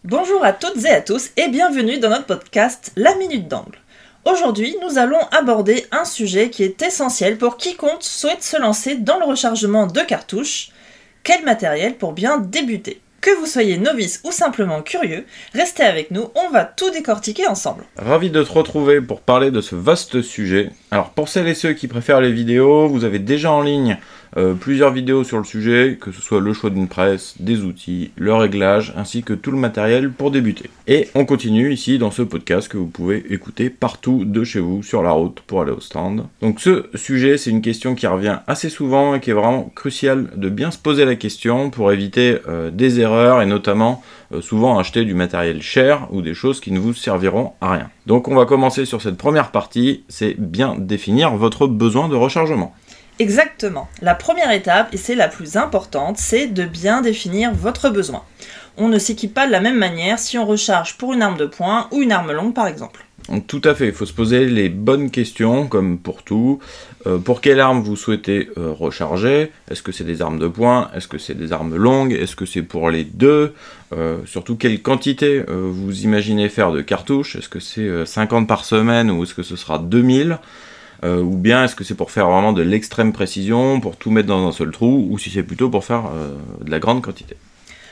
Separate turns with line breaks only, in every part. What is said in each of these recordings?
Bonjour à toutes et à tous et bienvenue dans notre podcast La Minute d'Angle. Aujourd'hui, nous allons aborder un sujet qui est essentiel pour quiconque souhaite se lancer dans le rechargement de cartouches. Quel matériel pour bien débuter? Que vous soyez novice ou simplement curieux, restez avec nous, on va tout décortiquer ensemble.
Ravi de te retrouver pour parler de ce vaste sujet. Alors pour celles et ceux qui préfèrent les vidéos, vous avez déjà en ligne plusieurs vidéos sur le sujet, que ce soit le choix d'une presse, des outils, le réglage, ainsi que tout le matériel pour débuter. Et on continue ici dans ce podcast que vous pouvez écouter partout de chez vous, sur la route, pour aller au stand. Donc ce sujet, c'est une question qui revient assez souvent et qui est vraiment crucial de bien se poser la question pour éviter des erreurs et notamment souvent acheter du matériel cher ou des choses qui ne vous serviront à rien. Donc on va commencer sur cette première partie, c'est bien définir votre besoin de rechargement.
Exactement. La première étape, et c'est la plus importante, c'est de bien définir votre besoin. On ne s'équipe pas de la même manière si on recharge pour une arme de poing ou une arme longue par exemple.
Donc, tout à fait, il faut se poser les bonnes questions, comme pour tout. Pour quelle arme vous souhaitez recharger? Est-ce que c'est des armes de poing? Est-ce que c'est des armes longues? Est-ce que c'est pour les deux? Surtout, quelle quantité vous imaginez faire de cartouches? Est-ce que c'est 50 par semaine ou est-ce que ce sera 2000? Ou bien est-ce que c'est pour faire vraiment de l'extrême précision, pour tout mettre dans un seul trou, ou si c'est plutôt pour faire de la grande quantité?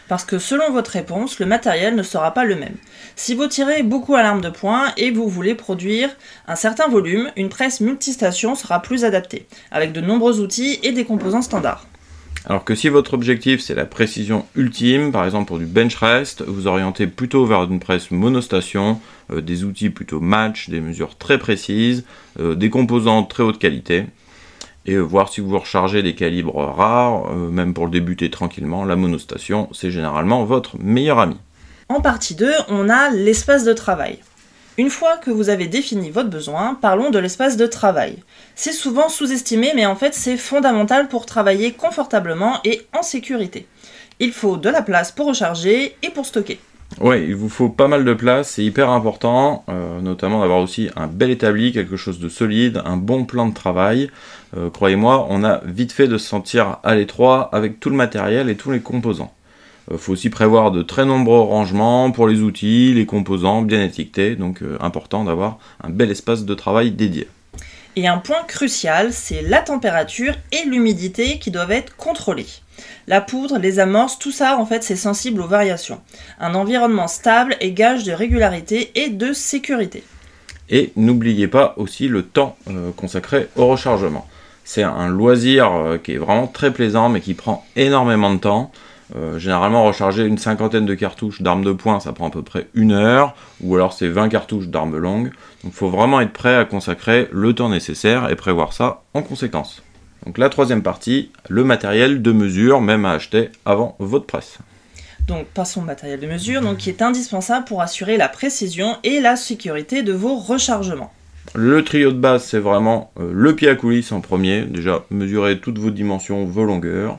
Parce que selon votre réponse, le matériel ne sera pas le même. Si vous tirez beaucoup à l'arme de poing et vous voulez produire un certain volume, une presse multistation sera plus adaptée, avec de nombreux outils et des composants standards.
Alors que si votre objectif c'est la précision ultime, par exemple pour du bench rest, vous orientez plutôt vers une presse monostation, des outils plutôt match, des mesures très précises, des composants de très haute qualité, et voir si vous rechargez des calibres rares, même pour le débuter tranquillement, la monostation c'est généralement votre meilleur ami.
En partie 2, on a l'espace de travail. Une fois que vous avez défini votre besoin, parlons de l'espace de travail. C'est souvent sous-estimé, mais en fait c'est fondamental pour travailler confortablement et en sécurité. Il faut de la place pour recharger et pour stocker.
Ouais, il vous faut pas mal de place, c'est hyper important, notamment d'avoir aussi un bel établi, quelque chose de solide, un bon plan de travail. Croyez-moi, on a vite fait de se sentir à l'étroit avec tout le matériel et tous les composants. Faut aussi prévoir de très nombreux rangements pour les outils, les composants bien étiquetés, donc important d'avoir un bel espace de travail dédié.
Et un point crucial, c'est la température et l'humidité qui doivent être contrôlées. La poudre, les amorces, tout ça en fait c'est sensible aux variations. Un environnement stable est gage de régularité et de sécurité.
Et n'oubliez pas aussi le temps consacré au rechargement. C'est un loisir qui est vraiment très plaisant mais qui prend énormément de temps. Généralement recharger une cinquantaine de cartouches d'armes de poing ça prend à peu près 1 heure, ou alors c'est 20 cartouches d'armes longues, donc il faut vraiment être prêt à consacrer le temps nécessaire et prévoir ça en conséquence. Donc la troisième partie, le matériel de mesure, même à acheter avant votre presse.
Donc passons au matériel de mesure, qui est indispensable pour assurer la précision et la sécurité de vos rechargements.
Le trio de base c'est vraiment le pied à coulisse en premier, déjà mesurez toutes vos dimensions, vos longueurs,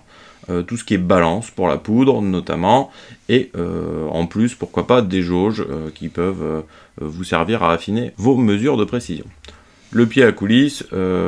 tout ce qui est balance pour la poudre notamment, et en plus pourquoi pas des jauges qui peuvent vous servir à affiner vos mesures de précision. Le pied à coulisse,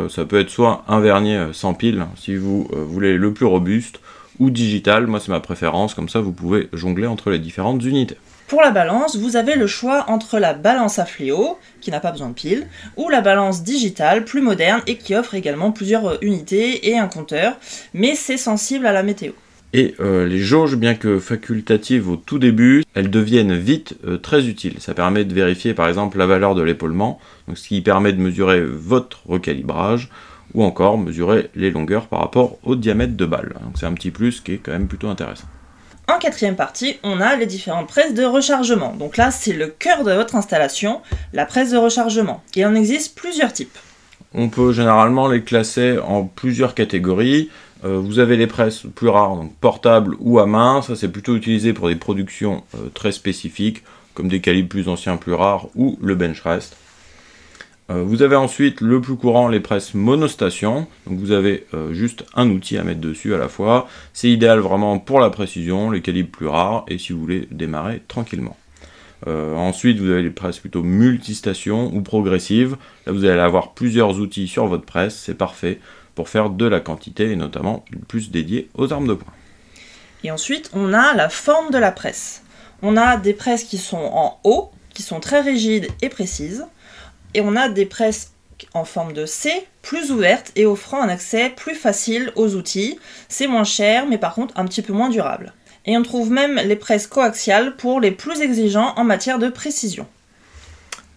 ça peut être soit un vernier sans pile si vous voulez le plus robuste, ou digital, moi c'est ma préférence, comme ça vous pouvez jongler entre les différentes unités.
Pour la balance, vous avez le choix entre la balance à fléau, qui n'a pas besoin de pile, ou la balance digitale, plus moderne et qui offre également plusieurs unités et un compteur, mais c'est sensible à la météo.
Et les jauges, bien que facultatives au tout début, elles deviennent vite très utiles. Ça permet de vérifier par exemple la valeur de l'épaulement, donc ce qui permet de mesurer votre recalibrage, ou encore mesurer les longueurs par rapport au diamètre de balle. Donc c'est un petit plus qui est quand même plutôt intéressant.
En quatrième partie, on a les différentes presses de rechargement. Donc là, c'est le cœur de votre installation, la presse de rechargement. Il en existe plusieurs types.
On peut généralement les classer en plusieurs catégories. Vous avez les presses plus rares, donc portables ou à main. Ça, c'est plutôt utilisé pour des productions très spécifiques, comme des calibres plus anciens, plus rares, ou le bench rest. Vous avez ensuite le plus courant, les presses monostation, donc vous avez juste un outil à mettre dessus à la fois. C'est idéal vraiment pour la précision, les calibres plus rares, et si vous voulez démarrer tranquillement. Ensuite vous avez les presses plutôt multistation ou progressives, là vous allez avoir plusieurs outils sur votre presse, c'est parfait pour faire de la quantité et notamment plus dédié aux armes de poing.
Et ensuite on a la forme de la presse. On a des presses qui sont en haut, qui sont très rigides et précises. Et on a des presses en forme de C, plus ouvertes et offrant un accès plus facile aux outils. C'est moins cher, mais par contre un petit peu moins durable. Et on trouve même les presses coaxiales pour les plus exigeants en matière de précision.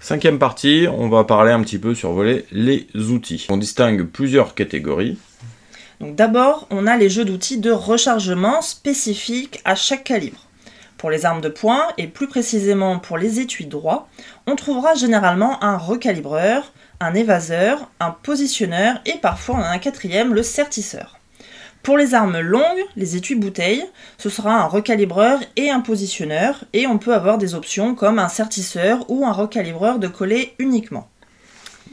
Cinquième partie, on va parler un petit peu survoler les outils. On distingue plusieurs catégories.
Donc d'abord, on a les jeux d'outils de rechargement spécifiques à chaque calibre. Pour les armes de poing, et plus précisément pour les étuis droits, on trouvera généralement un recalibreur, un évaseur, un positionneur et parfois on a un quatrième, le sertisseur. Pour les armes longues, les étuis bouteilles, ce sera un recalibreur et un positionneur, et on peut avoir des options comme un sertisseur ou un recalibreur de collet uniquement.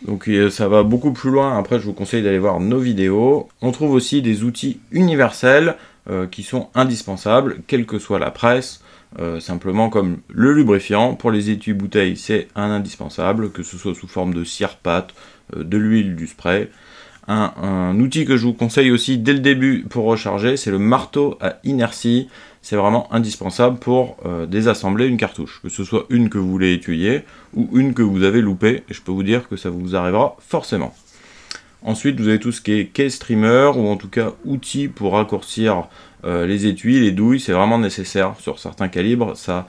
Donc ça va beaucoup plus loin, après je vous conseille d'aller voir nos vidéos. On trouve aussi des outils universels qui sont indispensables, quelle que soit la presse, simplement comme le lubrifiant. Pour les étuis bouteilles, c'est un indispensable, que ce soit sous forme de cire-pâte, de l'huile, du spray. Un outil que je vous conseille aussi dès le début pour recharger, c'est le marteau à inertie. C'est vraiment indispensable pour désassembler une cartouche, que ce soit une que vous voulez étuyer ou une que vous avez loupée, et je peux vous dire que ça vous arrivera forcément. Ensuite, vous avez tout ce qui est case trimmer, ou en tout cas outils pour raccourcir les étuis, les douilles, c'est vraiment nécessaire. Sur certains calibres, ça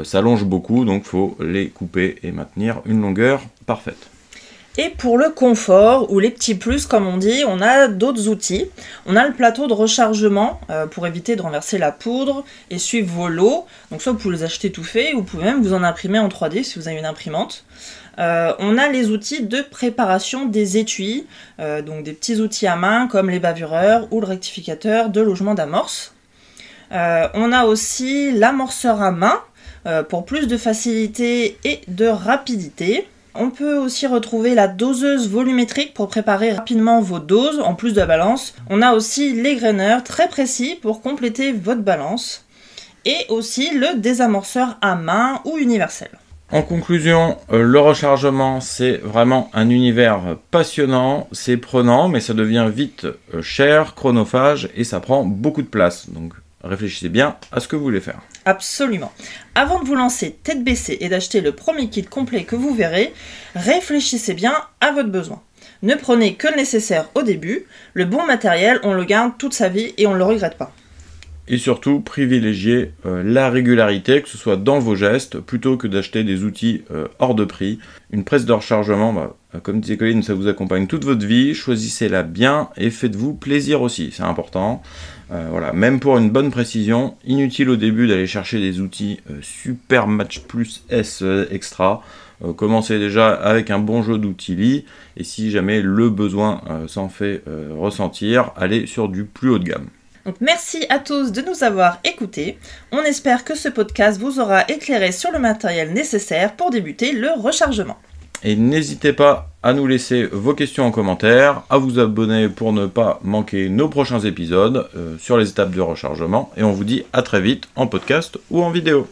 s'allonge beaucoup, donc il faut les couper et maintenir une longueur parfaite.
Et pour le confort, ou les petits plus comme on dit, on a d'autres outils. On a le plateau de rechargement pour éviter de renverser la poudre et suivre vos lots. Donc soit vous pouvez les acheter tout faits, ou vous pouvez même vous en imprimer en 3D si vous avez une imprimante. On a les outils de préparation des étuis, donc des petits outils à main comme les bavureurs ou le rectificateur de logement d'amorce. On a aussi l'amorceur à main pour plus de facilité et de rapidité. On peut aussi retrouver la doseuse volumétrique pour préparer rapidement vos doses, en plus de la balance. On a aussi les graineurs très précis pour compléter votre balance. Et aussi le désamorceur à main ou universel.
En conclusion, le rechargement, c'est vraiment un univers passionnant, c'est prenant, mais ça devient vite cher, chronophage, et ça prend beaucoup de place. Donc réfléchissez bien à ce que vous voulez faire.
Absolument. Avant de vous lancer tête baissée et d'acheter le premier kit complet que vous verrez, réfléchissez bien à votre besoin. Ne prenez que le nécessaire au début. Le bon matériel, on le garde toute sa vie et on ne le regrette pas.
Et surtout, privilégiez la régularité, que ce soit dans vos gestes, plutôt que d'acheter des outils hors de prix. Une presse de rechargement, comme disait Colline, ça vous accompagne toute votre vie. Choisissez-la bien et faites-vous plaisir aussi, c'est important. Voilà, même pour une bonne précision, inutile au début d'aller chercher des outils Super Match Plus S Extra. Commencez déjà avec un bon jeu d'outils, et si jamais le besoin s'en fait ressentir, allez sur du plus haut de gamme.
Donc merci à tous de nous avoir écoutés. On espère que ce podcast vous aura éclairé sur le matériel nécessaire pour débuter le rechargement.
Et n'hésitez pas à nous laisser vos questions en commentaire, à vous abonner pour ne pas manquer nos prochains épisodes sur les étapes de rechargement. Et on vous dit à très vite en podcast ou en vidéo.